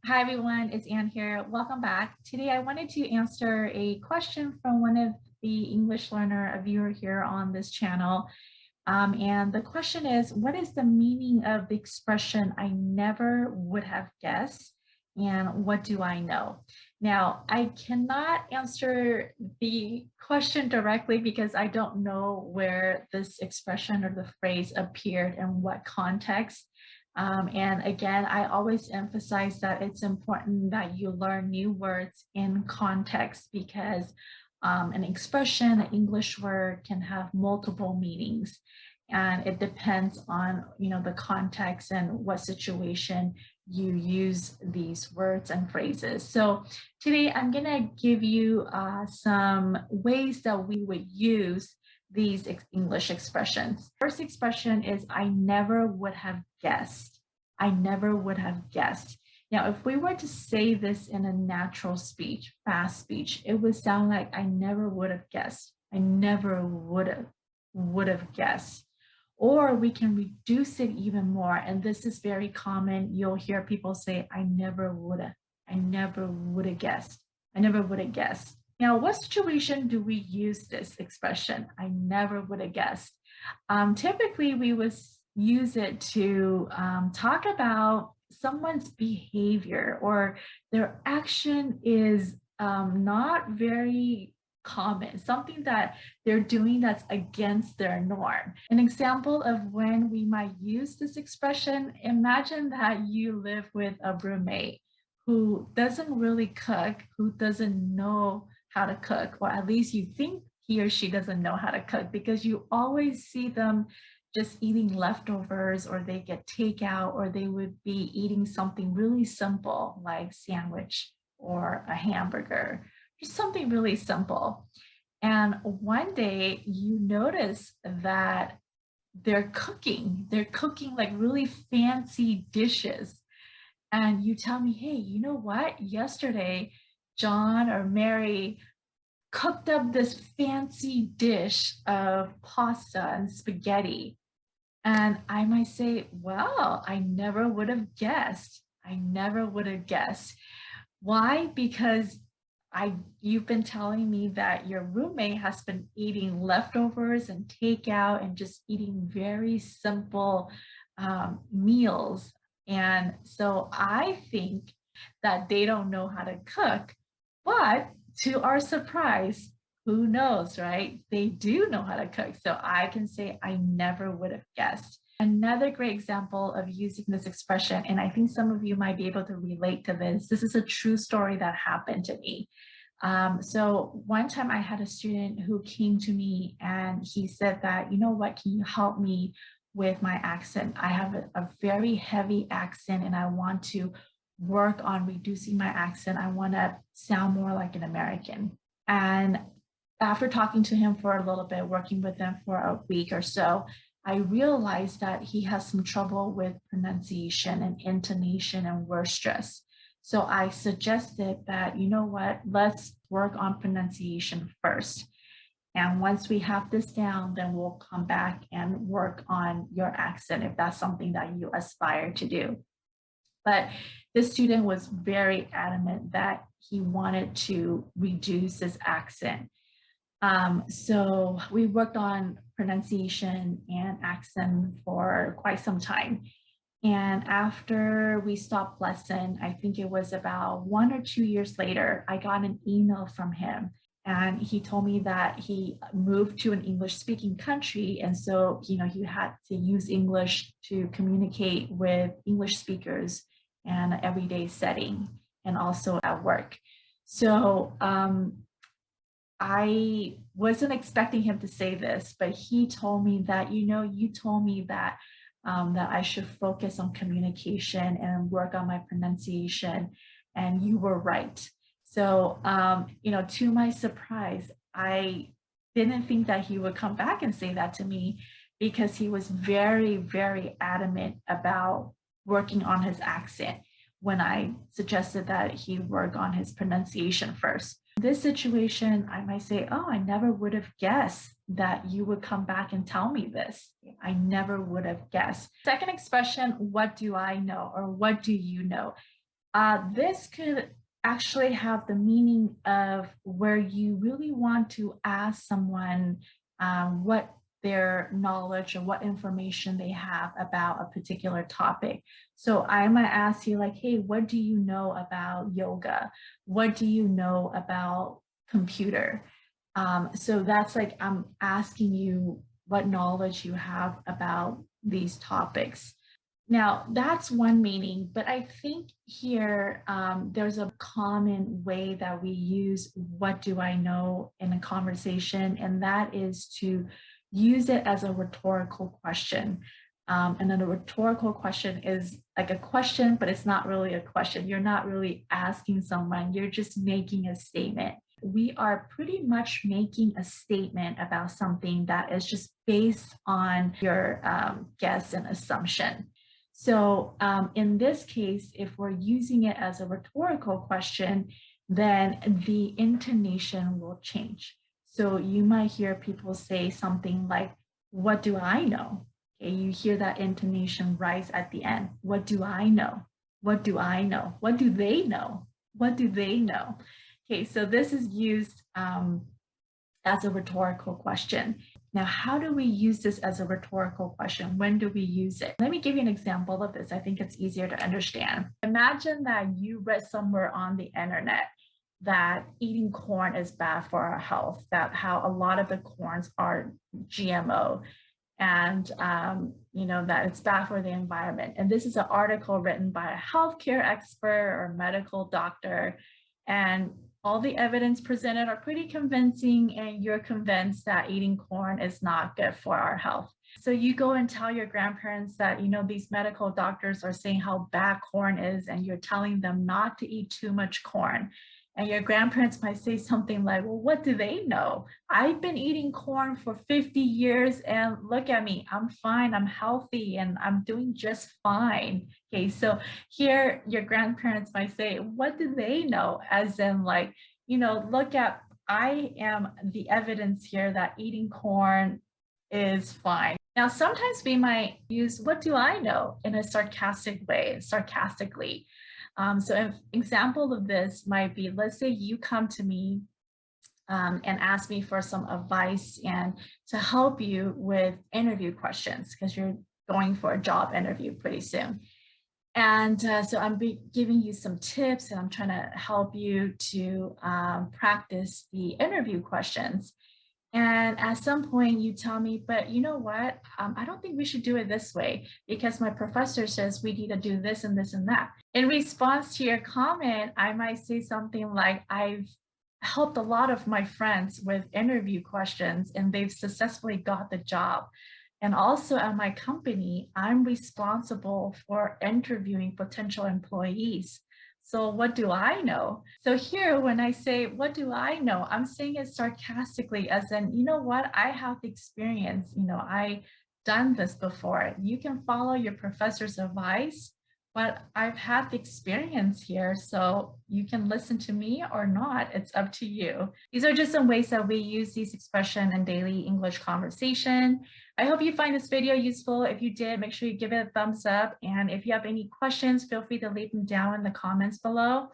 Hi everyone, it's Anne here. Welcome back. Today I wanted to answer a question from one of the English learner, a viewer here on this channel. And the question is, what is the meaning of the expression, I never would have guessed? And what do I know? Now, I cannot answer the question directly because I don't know where this expression or the phrase appeared and what context. And again, I always emphasize that it's important that you learn new words in context because an expression, an English word can have multiple meanings. And it depends on, the context and what situation you use these words and phrases. So today I'm going to give you some ways that we would use these English expressions. First expression is I never would have guessed. I never would have guessed. Now, if we were to say this in a natural speech, fast speech, it would sound like I never would have guessed. I never would have guessed. Or we can reduce it even more. And this is very common. You'll hear people say, I never would have guessed. I never would have guessed. Now, what situation do we use this expression? I never would have guessed. Typically, we would use it to talk about someone's behavior or their action is not very common, something that they're doing that's against their norm. An example of when we might use this expression, imagine that you live with a roommate who doesn't really cook, who doesn't know how to cook, or at least you think he or she doesn't know how to cook because you always see them just eating leftovers or they get takeout or they would be eating something really simple like sandwich or a hamburger, just something really simple. And one day you notice that they're cooking like really fancy dishes. And you tell me, hey, you know what? Yesterday, John or Mary cooked up this fancy dish of pasta and spaghetti. And I might say, well, I never would have guessed. I never would have guessed. Why? Because you've been telling me that your roommate has been eating leftovers and takeout and just eating very simple meals. And so I think that they don't know how to cook, but to our surprise, who knows, right? They do know how to cook. So I can say I never would have guessed. Another great example of using this expression, and I think some of you might be able to relate to this. This is a true story that happened to me. So one time I had a student who came to me and he said that, you know what, can you help me with my accent? I have a very heavy accent and I want to work on reducing my accent. I want to sound more like an American. And after talking to him for a little bit, working with him for a week or so, I realized that he has some trouble with pronunciation and intonation and word stress. So I suggested that, you know what, let's work on pronunciation first. And once we have this down, then we'll come back and work on your accent if that's something that you aspire to do. But this student was very adamant that he wanted to reduce his accent. So we worked on pronunciation and accent for quite some time. And after we stopped lesson, I think it was about 1 or 2 years later, I got an email from him. And he told me that he moved to an English speaking country. And so, he had to use English to communicate with English speakers in an everyday setting and also at work. So I wasn't expecting him to say this, but he told me that, you told me that that I should focus on communication and work on my pronunciation, and you were right. So, to my surprise, I didn't think that he would come back and say that to me because he was very, very adamant about working on his accent when I suggested that he work on his pronunciation first. In this situation, I might say, oh, I never would have guessed that you would come back and tell me this. I never would have guessed. Second expression, what do I know or what do you know? This could actually have the meaning of where you really want to ask someone what their knowledge or what information they have about a particular topic. So I might ask you like, hey, what do you know about yoga? What do you know about computer? So that's like I'm asking you what knowledge you have about these topics. Now, that's one meaning, but I think here there's a common way that we use what do I know in a conversation, and that is to use it as a rhetorical question. And then a rhetorical question is like a question, but it's not really a question. You're not really asking someone, you're just making a statement. We are pretty much making a statement about something that is just based on your guess and assumption. So in this case, if we're using it as a rhetorical question, then the intonation will change. So you might hear people say something like, what do I know? Okay, you hear that intonation rise at the end. What do I know? What do I know? What do they know? What do they know? Okay, so this is used as a rhetorical question. Now, how do we use this as a rhetorical question? When do we use it? Let me give you an example of this. I think it's easier to understand. Imagine that you read somewhere on the internet that eating corn is bad for our health, that how a lot of the corns are GMO, and that it's bad for the environment. And this is an article written by a healthcare expert or medical doctor, and all the evidence presented are pretty convincing, and you're convinced that eating corn is not good for our health. So you go and tell your grandparents that, these medical doctors are saying how bad corn is, and you're telling them not to eat too much corn. And your grandparents might say something like, well, what do they know? I've been eating corn for 50 years and look at me, I'm fine, I'm healthy, and I'm doing just fine. Okay, so here your grandparents might say, what do they know? As in like, look at, I am the evidence here that eating corn is fine. Now, sometimes we might use, what do I know, in a sarcastic way, sarcastically. So an example of this might be, let's say you come to me and ask me for some advice and to help you with interview questions because you're going for a job interview pretty soon. And so I'm giving you some tips and I'm trying to help you to practice the interview questions. And at some point you tell me, but you know what? I don't think we should do it this way because my professor says we need to do this and this and that. In response to your comment, I might say something like, I've helped a lot of my friends with interview questions and they've successfully got the job. And also at my company, I'm responsible for interviewing potential employees. So what do I know? So here, when I say, what do I know? I'm saying it sarcastically as in, you know what? I have the experience, I done this before. You can follow your professor's advice, but I've had the experience here. So you can listen to me or not. It's up to you. These are just some ways that we use these expressions in daily English conversation. I hope you find this video useful. If you did, make sure you give it a thumbs up. And if you have any questions, feel free to leave them down in the comments below.